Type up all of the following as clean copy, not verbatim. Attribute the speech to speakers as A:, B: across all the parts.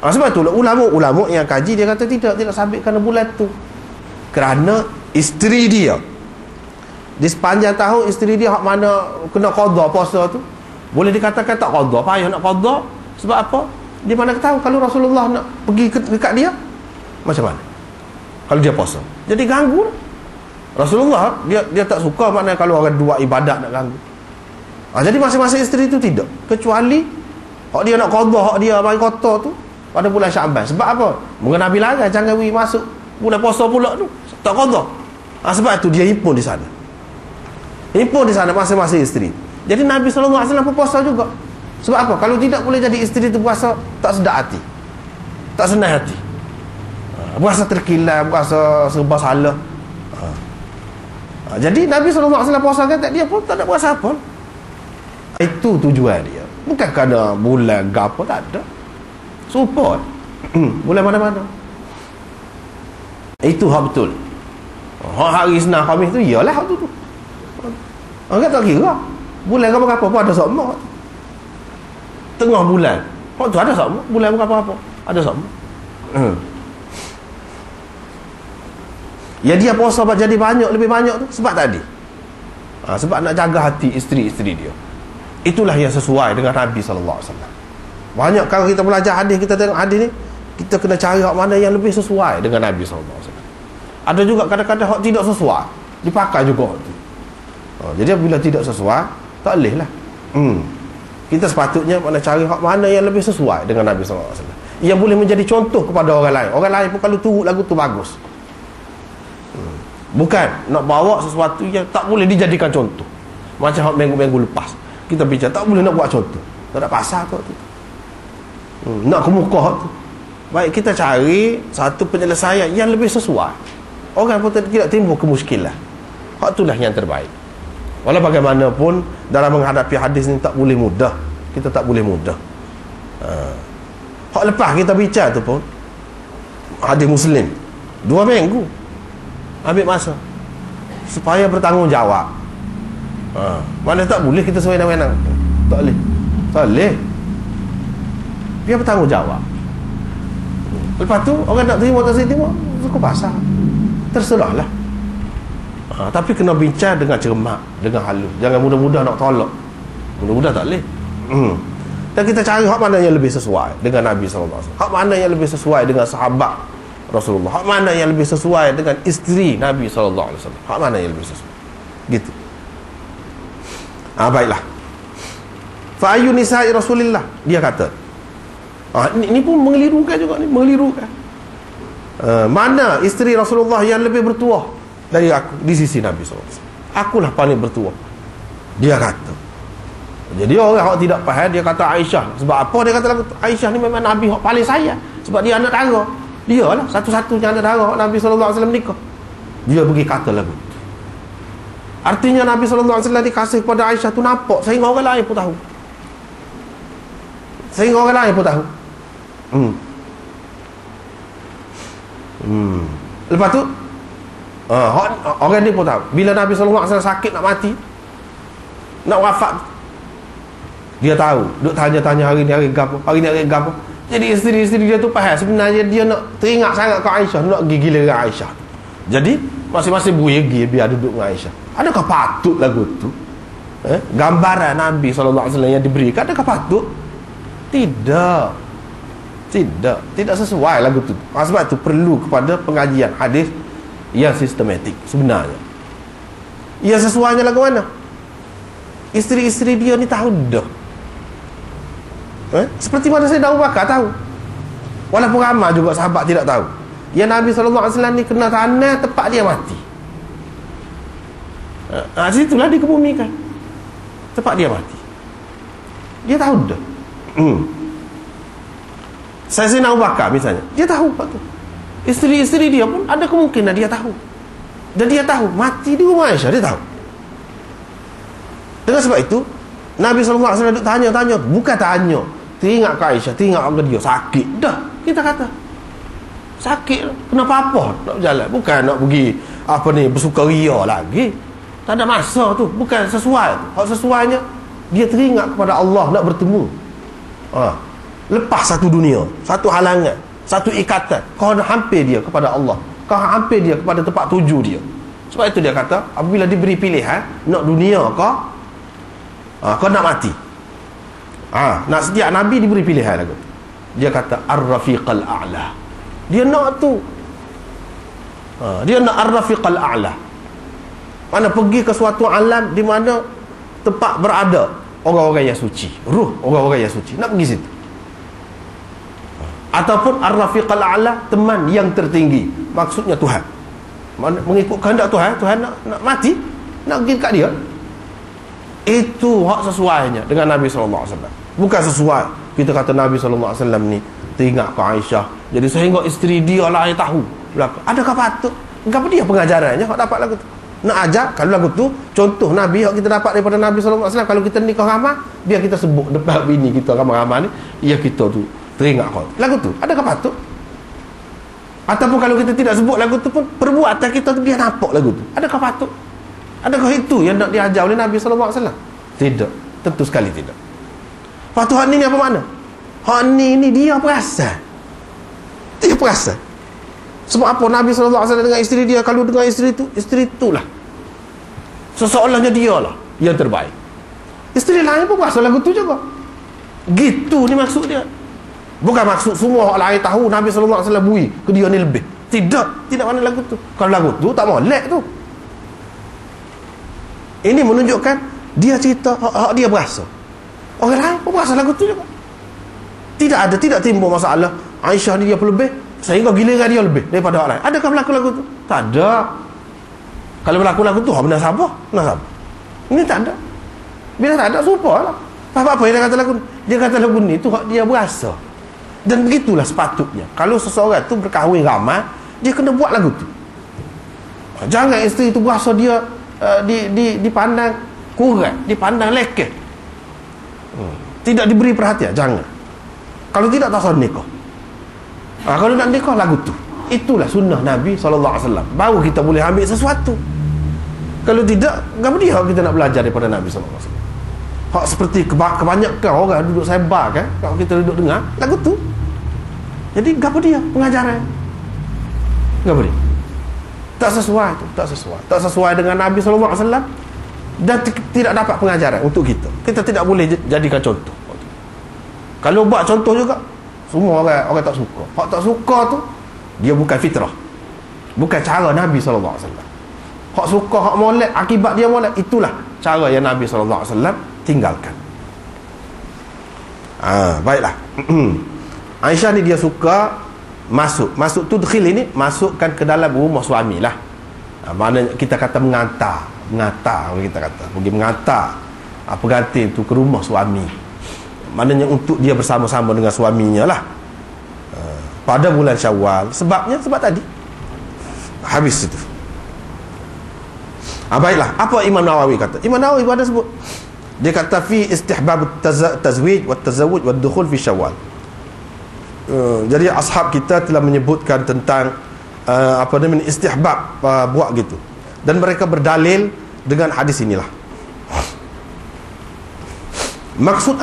A: Sebab tu ulama yang kaji dia kata tidak sabit kerana bulan tu, kerana isteri dia di sepanjang tahun, isteri dia hak mana kena qada puasa tu, boleh dikatakan tak qada, payah nak qada. Sebab apa? Dia mana tahu kalau Rasulullah nak pergi dekat dia macam mana kalau dia puasa, jadi ganggu. Rasulullah dia tak suka maknanya kalau orang buat ibadat nak ganggu. Jadi masing-masing isteri tu tidak, kecuali hak dia nak qada, hak dia mai kotor tu pada bulan Syaban. Sebab apa? Mungkin Nabi larang jangan masuk bulan puasa pula tu, tak qada. Sebab tu dia himpun di sana. Himpun di sana masing-masing isteri. Jadi Nabi SAW pun puasa juga. Sebab apa? Kalau tidak boleh jadi isteri tu puasa tak sedap hati, tak senang hati. Puasa terkilat, puasa serba salah. Jadi Nabi SAW puasa kan dia pun tak ada puasa apa. Itu tujuan dia. Bukan kerana bulan gapo, tak ada. Support bulan mana-mana. Itu hak betul. Hari Isnin Khamis tu iyalah hak tu. Orang tak kira bulan apa-apa pun ada sama. Tengah bulan hak tu ada sama, bulan apa-apa ada sama. Ya dia puasa jadi banyak, lebih banyak tu sebab tadi sebab nak jaga hati isteri-isteri dia. Itulah yang sesuai dengan Nabi SAW. Banyak kalau kita belajar hadis, kita tengok hadis ni, kita kena cari hak mana yang lebih sesuai dengan Nabi SAW. Ada juga kadang-kadang hak tidak sesuai, dipakai juga hak tu. Jadi bila tidak sesuai, tak boleh lah. Kita sepatutnya mana cari hak mana yang lebih sesuai dengan Nabi SAW, yang boleh menjadi contoh kepada orang lain. Orang lain pun kalau turut lagu tu bagus. Bukan nak bawa sesuatu yang tak boleh dijadikan contoh. Macam hak minggu-minggu lepas kita bincang, tak boleh nak buat contoh, tak ada pasal tu. Nak kemuka tu. Baik, kita cari satu penyelesaian yang lebih sesuai. Orang pun tidak timbul kemuskilan. Hak itulah yang terbaik. Walau bagaimanapun dalam menghadapi hadis ni tak boleh mudah. Kita tak boleh mudah. Hak lepas kita bincang tu pun hadis Muslim 2 minggu ambil masa supaya bertanggungjawab. Mana tak boleh kita sewenang-wenang. Tak boleh. Tak boleh. Dia bertanggungjawab. Lepas tu orang nak terima tak terima, suka pasal. Terserahlah. Tapi kena bincang dengan cermat, dengan halus. Jangan mudah-mudah nak tolak. Mudah-mudah tak boleh. Dan kita cari hak mana yang lebih sesuai dengan Nabi SAW. Hak mana yang lebih sesuai dengan sahabat Rasulullah. Hak mana yang lebih sesuai dengan isteri Nabi SAW. Hak mana yang lebih sesuai. Gitu. Baiklah. Fa ayyu nisa'i Rasulillah, dia kata. Ini pun mengelirukan juga ni, mengelirukan. Mana isteri Rasulullah yang lebih bertuah dari aku di sisi Nabi SAW? Akulah paling bertuah, dia kata. Jadi orang yang tidak faham, dia kata Aisyah. Sebab apa dia kata Aisyah ni memang Nabi yang paling sayang? Sebab dia anak dara. Dia lah satu-satunya anak dara Nabi SAW nikah. Dia pergi kata lagu. Artinya Nabi SAW dikasih kepada Aisyah tu nampak sehingga orang lain pun tahu. Sehingga orang lain pun tahu. Lepas tu orang ni pun tahu. Bila Nabi SAW sakit nak mati, nak wafat, dia tahu. Duk tanya-tanya hari ni hari gapo, hari ni hari gapo. Jadi isteri-isteri dia tu faham sebenarnya dia nak teringat sangat ke Aisyah, nak gila dengan Aisyah. Jadi masing-masing bergigi biar duduk dengan Aisyah. Adakah patut lagu tu? Gambaran Nabi SAW yang diberikan, adakah patut? Tidak sesuai lagu tu. Sebab tu perlu kepada pengajian hadis yang sistematik sebenarnya. Yang sesuainya lagu mana? Isteri-isteri dia ni tahu dah. Seperti mana saya Abu Bakar tahu. Walaupun ramai juga sahabat tidak tahu. Yang Nabi SAW ni kena tanah tempat dia mati. Situlah dikebumikan tempat dia mati. Dia tahu dah. Sayyidina Abu Bakar misalnya, dia tahu tu. Isteri-isteri dia pun ada kemungkinan dia tahu. Dan dia tahu mati di rumah Aisyah, dia tahu. Dengan sebab itu Nabi SAW duduk tanya-tanya, bukan tanya teringat ke Aisyah, teringat ke dia sakit dah, kita kata sakit, kenapa apa nak berjalan, bukan nak pergi apa ni bersukaria lagi. Tak ada masa tu, bukan sesuai tu. Hak sesuainya dia teringat kepada Allah, nak bertemu. lepas satu dunia, satu halangan, satu ikatan, kau hampir dia kepada Allah, kau hampir dia kepada tempat tuju dia. Sebab itu dia kata, apabila diberi pilihan nak dunia kau nak mati, nak setiap Nabi diberi pilihan lagu. Dia kata ar-rafiqal a'la, dia nak tu, dia nak ar-rafiqal a'la, mana pergi ke suatu alam di mana tempat berada orang-orang yang suci, ruh orang-orang yang suci, nak pergi situ. Ataupun ar-rafiqal a'la, teman yang tertinggi, maksudnya Tuhan. Mengikut kehendak Tuhan, Tuhan nak mati, nak pergi dekat dia. Itu hak sesuainya dengan Nabi SAW. Bukan sesuai kita kata Nabi SAW ni teringat ke Aisyah, jadi sehingga isteri dia lah yang tahu belakang. Adakah patut? Kenapa dia pengajarannya hak dapat lagu tu? Nak ajar, kalau lagu tu contoh Nabi yang kita dapat daripada Nabi SAW, kalau kita nikah ramai, biar kita sebut depan bini kita ramai-ramai ni, ya kita tu teringat kau lagu tu. Adakah patut? Ataupun kalau kita tidak sebut lagu tu pun, perbuatan kita tu dia nampak lagu tu. Adakah patut? Adakah itu yang nak diajar oleh Nabi SAW? Tidak, tentu sekali tidak. Lepas tu hak ni apa makna? Hak ni dia perasan. Dia perasan. Sebab apa Nabi SAW dengan isteri dia, kalau dengan isteri itulah seseolahnya dia lah yang terbaik. Isteri lain pun perasan lagu tu juga. Gitu ni maksud dia. Bukan maksud semua orang lain tahu Nabi SAW bui ke dia ni lebih. Tidak mana lagu tu. Kalau lagu tu tak molek tu. Ini menunjukkan dia cerita hak dia berasa. Orang lain pun berasa lagu tu juga. Tidak timbul masalah Aisyah ni dia pelebih sehingga giliran dia lebih daripada orang lain. Adakah berlaku lagu tu? Tak ada. Kalau berlaku lagu tu, benar sabar. Ini tak ada. Bila tak ada, supalah. Apa yang dia kata lagu ni? Dia kata lagu ni tu hak dia berasa. Dan begitulah sepatutnya. Kalau seseorang tu berkahwin ramai, dia kena buat lagu tu. Jangan isteri tu berasa dia dipandang kurang, dipandang lekeh, tidak diberi perhatian. Jangan. Kalau tidak, tak sah nikah. Kalau nak nikah, lagu tu. Itulah sunnah Nabi SAW. Baru kita boleh ambil sesuatu. Kalau tidak, kenapa dia kita nak belajar daripada Nabi SAW? Hak seperti kebanyakan orang duduk sebar kan, kalau kita duduk dengar lagu tu. Jadi kenapa dia pengajaran? Kenapa dia? Tak sesuai tu, tak sesuai dengan Nabi SAW, dan tidak dapat pengajaran untuk kita. Kita tidak boleh jadikan contoh. Kalau buat contoh juga, semua orang tak suka. Hak tak suka tu, dia bukan fitrah, bukan cara Nabi SAW. Hak suka, hak molek, akibat dia molek, itulah cara yang Nabi SAW tinggalkan. Baiklah. Aisyah ni dia suka masuk tudkhil ini, masukkan ke dalam rumah suami lah. Maknanya kita kata mengantar kita kata pergi mengantar pengantin tu ke rumah suami, maknanya untuk dia bersama-sama dengan suaminya lah pada bulan Syawal. Sebab tadi habis itu. Baiklah, apa Imam Nawawi kata? Imam Nawawi ada sebut, dia kata fi istihbab tazwij wa tazawuj wa dukhul fi Syawal. Jadi ashab kita telah menyebutkan tentang istihbab buat gitu, dan mereka berdalil dengan hadis inilah. Maksud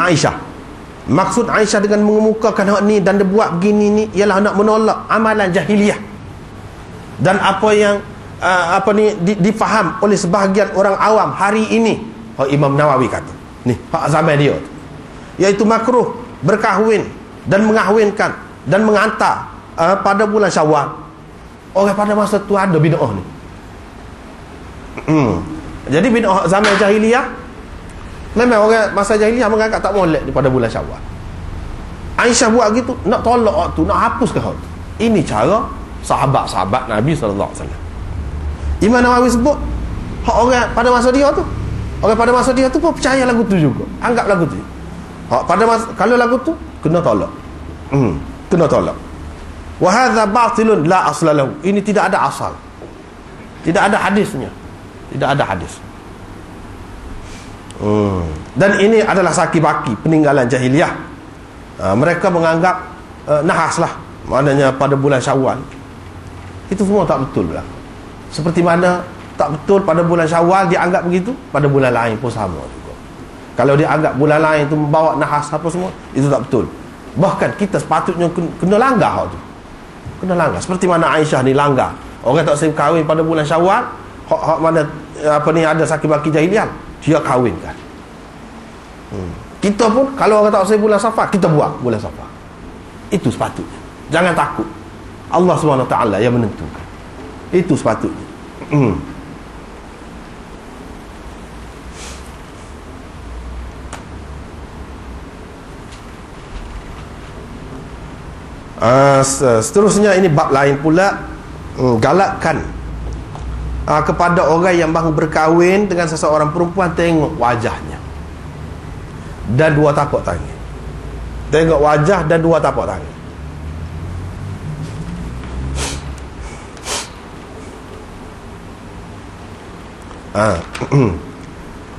A: Aisyah dengan mengemukakan hak ni dan dia buat begini ni ialah nak menolak amalan jahiliyah dan apa yang difaham oleh sebahagian orang awam hari ini. Imam Nawawi kata ni hak zaman dia tu, iaitu makruh berkahwin dan mengahwinkan dan mengantar pada bulan Syawal. Orang pada masa tu ada bid'ah ni. Jadi bid'ah zaman jahiliyah, memang orang masa jahiliyah menganggap tak molek pada bulan Syawal. Aisyah buat gitu, nak tolak hak tu, nak hapuskan hak tu. Ini cara sahabat-sahabat Nabi SAW. Imam Nawawi sebut hak orang pada masa dia tu, orang pada masa dia tu pun percaya lagu tu juga, anggap lagu tu. Pada masa, kalau lagu tu kena tolak. Kena tolak. Wa hadza batilun la asla lahu. Ini tidak ada asal. Tidak ada hadisnya. Tidak ada hadis. Dan ini adalah saki-baki peninggalan jahiliyah. Mereka menganggap nahas lah, maknanya pada bulan Syawal. Itu semua tak betul lah. Seperti mana tak betul pada bulan Syawal dianggap begitu, pada bulan lain pun sama juga. Kalau dia anggap bulan lain itu membawa nahas apa semua, itu tak betul. Bahkan kita sepatutnya kena langgar hak tu. Kena langgar. Seperti mana Aisyah ni langgar. Orang tak boleh kahwin pada bulan Syawal, hak mana ada sakit baki jahiliah, dia kahwinkan. Kita pun kalau orang tak boleh bulan Safar, kita buat bulan Safar. Itu sepatutnya. Jangan takut. Allah SWT yang menentukan. Itu sepatutnya. Seterusnya ini bab lain pula, galakkan kepada orang yang baru berkahwin dengan seseorang perempuan, tengok wajahnya dan dua tapak tangan. Tengok wajah dan dua tapak tangan.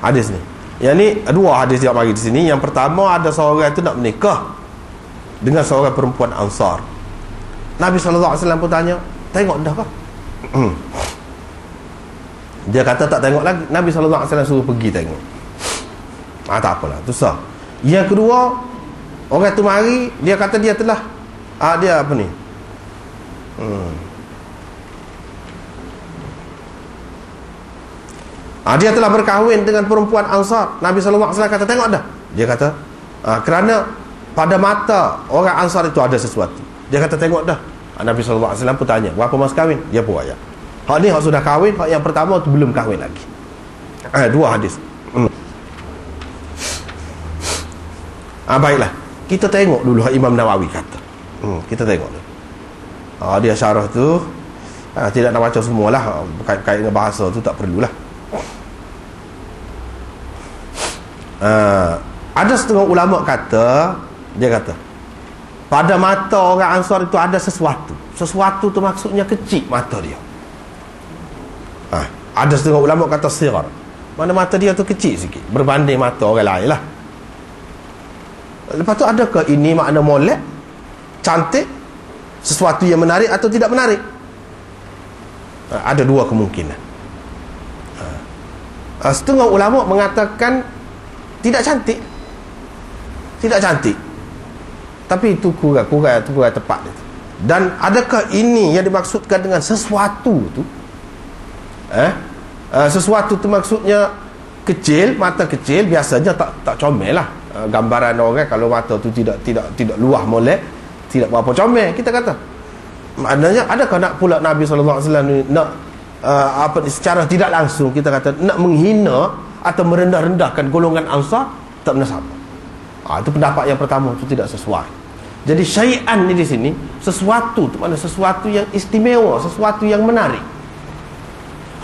A: Hadis ni, yang ni dua hadis yang bagi di sini. Yang pertama, ada seorang itu nak menikah dengan seorang perempuan Ansar. Nabi SAW pun tanya, tengok dah kah? Dia kata tak tengok lagi. Nabi SAW suruh pergi tengok. Tak apalah, tu sah. Yang kedua, orang tu mari, dia kata dia telah dia apa ni, dia telah berkahwin dengan perempuan Ansar. Nabi SAW kata tengok dah. Dia kata kerana pada mata orang Ansar itu ada sesuatu. Dia kata tengok dah. Nabi SAW pun tanya, berapa mas kahwin? Dia pun ayat. Hak ni hak sudah kahwin, hak yang pertama tu belum kahwin lagi. Dua hadis. Baiklah, kita tengok dulu hak Imam Nawawi kata. Kita tengok dulu. Dia syarah tu tidak nak baca semualah, berkait dengan bahasa tu tak perlulah. Ada setengah ulama kata, dia kata pada mata orang Ansar itu ada sesuatu. Sesuatu tu maksudnya kecil mata dia. Ada setengah ulama kata sigar, mana mata dia tu kecil sikit berbanding mata orang lain lah. Lepas tu adakah ini makna molek, cantik, sesuatu yang menarik atau tidak menarik? Ada dua kemungkinan. Setengah ulama mengatakan tidak cantik. Tidak cantik. Tapi itu kurang tepat itu. Dan adakah ini yang dimaksudkan dengan sesuatu tu? Sesuatu tu maksudnya kecil, mata kecil, biasanya tak comel lah. Gambaran orang kalau mata tu tidak luah molek, tidak berapa comel kita kata. Maknanya adakah nak pula Nabi SAW ni nak secara tidak langsung kita kata nak menghina atau merendah-rendahkan golongan Ansar? Tak benar. Itu pendapat yang pertama, itu tidak sesuai. Jadi syai'an ni di sini sesuatu tu mana sesuatu yang istimewa, sesuatu yang menarik.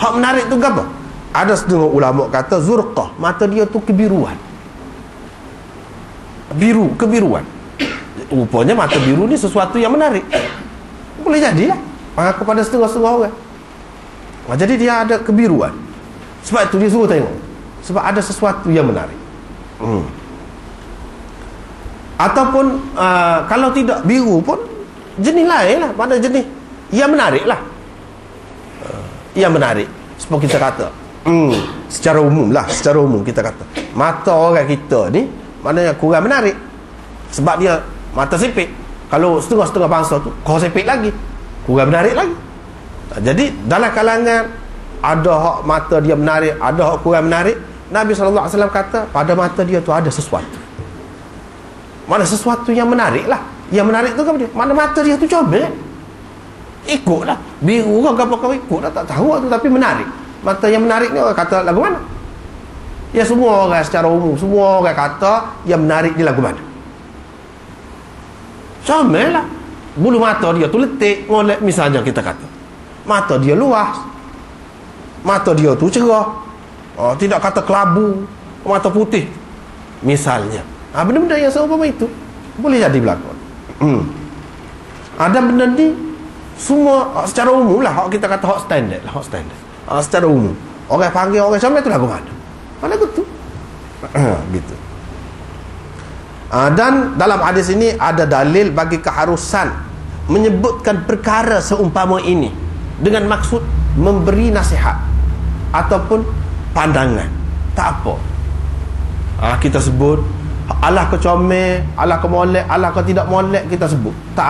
A: Hak menarik tu apa? Ada setengah ulama kata zurqah, mata dia tu kebiruan. Kebiruan. Rupanya mata biru ni sesuatu yang menarik. Boleh jadilah kepada setengah-setengah orang. Jadi dia ada kebiruan. Sebab itu dia suruh tengok. Sebab ada sesuatu yang menarik. Ataupun kalau tidak biru pun jenis lain lah. Pada jenis yang menarik lah. Yang menarik. Seperti kita kata secara umum kita kata mata orang kita ni maknanya kurang menarik. Sebab dia mata sipit. Kalau setengah-setengah bangsa tu kau sipit lagi, kurang menarik lagi. Jadi dalam kalangan ada hak mata dia menarik, ada hak kurang menarik. Nabi SAW kata pada mata dia tu ada sesuatu. Mana sesuatu yang menarik lah. Yang menarik tu apa dia? Mana mata dia tu comel, ikutlah. Biru kan apa kau ikut lah, tak tahu tu, tapi menarik. Mata yang menarik ni orang kata lagu mana? Ya semua orang secara umum, semua orang kata yang menarik di lagu mana? Comel lah. Bulu mata dia tu letik, molek. Misalnya kita kata mata dia luas, mata dia tu cerah, tidak kata kelabu, mata putih misalnya. Benda-benda yang seumpama itu boleh jadi berlaku. Ada benda ni semua secara umum lah, kita kata hak standard lah, hak standard. Secara umum orang panggil orang comel tu lagu mana? Lagu tu. Gitu. Dan dalam hadis ini ada dalil bagi keharusan menyebutkan perkara seumpama ini dengan maksud memberi nasihat ataupun pandangan. Tak apa kita sebut alah ke comel, alah ke molek, alah ke tidak molek kita sebut. Tak